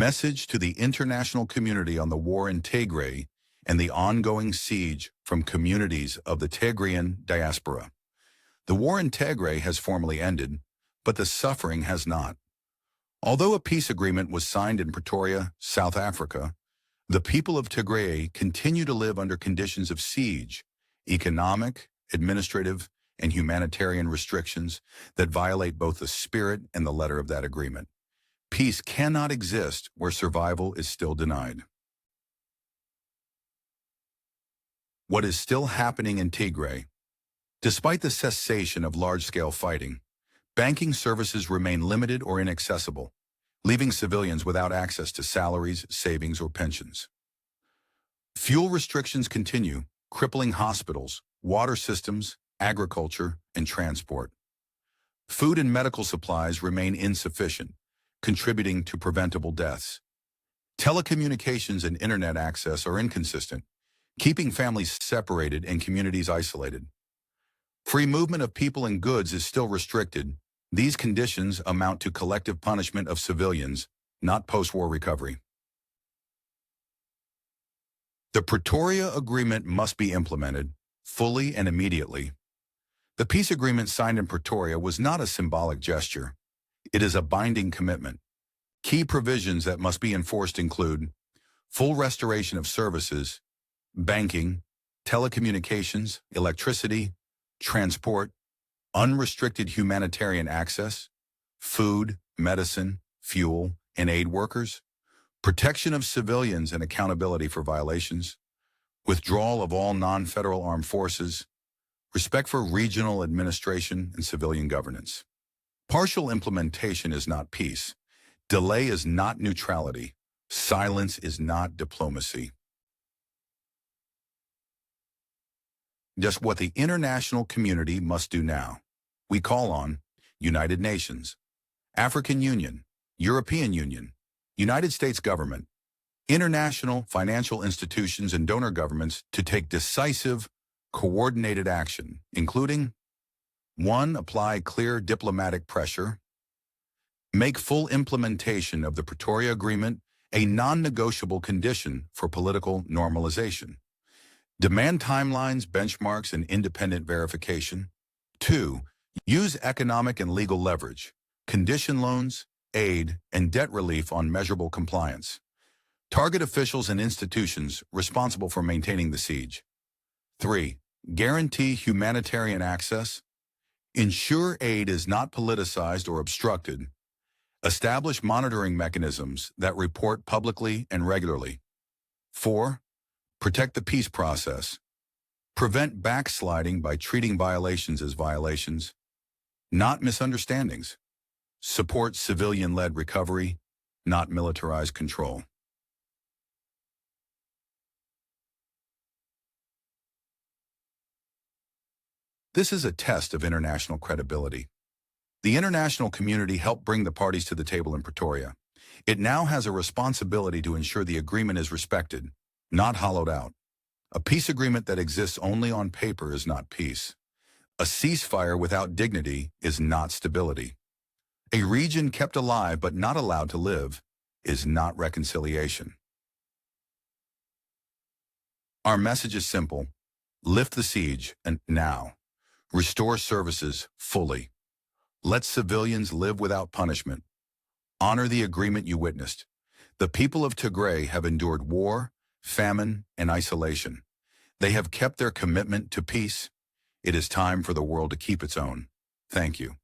Message to the international community on the war in Tigray and the ongoing siege from communities of the Tigrayan Diaspora. The war in Tigray has formally ended, but the suffering has not. Although a peace agreement was signed in Pretoria, South Africa, the people of Tigray continue to live under conditions of siege, economic, administrative, and humanitarian restrictions that violate both the spirit and the letter of that agreement. Peace cannot exist where survival is still denied. What is still happening in Tigray? Despite the cessation of large-scale fighting, banking services remain limited or inaccessible, leaving civilians without access to salaries, savings, or pensions. Fuel restrictions continue, crippling hospitals, water systems, agriculture, and transport. Food and medical supplies remain insufficient, contributing to preventable deaths. Telecommunications and internet access are inconsistent, keeping families separated and communities isolated. Free movement of people and goods is still restricted. These conditions amount to collective punishment of civilians, not post-war recovery. The Pretoria Agreement must be implemented, fully and immediately. The peace agreement signed in Pretoria was not a symbolic gesture. It is a binding commitment. Key provisions that must be enforced include full restoration of services, banking, telecommunications, electricity, transport, unrestricted humanitarian access, food, medicine, fuel, and aid workers, protection of civilians and accountability for violations, withdrawal of all non-federal armed forces, respect for regional administration and civilian governance. Partial implementation is not peace. Delay is not neutrality. Silence is not diplomacy. Just what the international community must do now. We call on United Nations, African Union, European Union, United States government, international financial institutions and donor governments to take decisive, coordinated action, including 1. Apply clear diplomatic pressure. Make full implementation of the Pretoria Agreement a non-negotiable condition for political normalization. Demand timelines, benchmarks, and independent verification. 2. Use economic and legal leverage, condition loans, aid, and debt relief on measurable compliance. Target officials and institutions responsible for maintaining the siege. 3. Guarantee humanitarian access. Ensure aid is not politicized or obstructed. Establish monitoring mechanisms that report publicly and regularly. 4. Protect the peace process. Prevent backsliding by treating violations as violations, not misunderstandings. Support civilian-led recovery, not militarized control. This is a test of international credibility. The international community helped bring the parties to the table in Pretoria. It now has a responsibility to ensure the agreement is respected, not hollowed out. A peace agreement that exists only on paper is not peace. A ceasefire without dignity is not stability. A region kept alive but not allowed to live is not reconciliation. Our message is simple. Lift the siege, and now. Restore services fully. Let civilians live without punishment. Honor the agreement you witnessed. The people of Tigray have endured war, famine, and isolation. They have kept their commitment to peace. It is time for the world to keep its own. Thank you.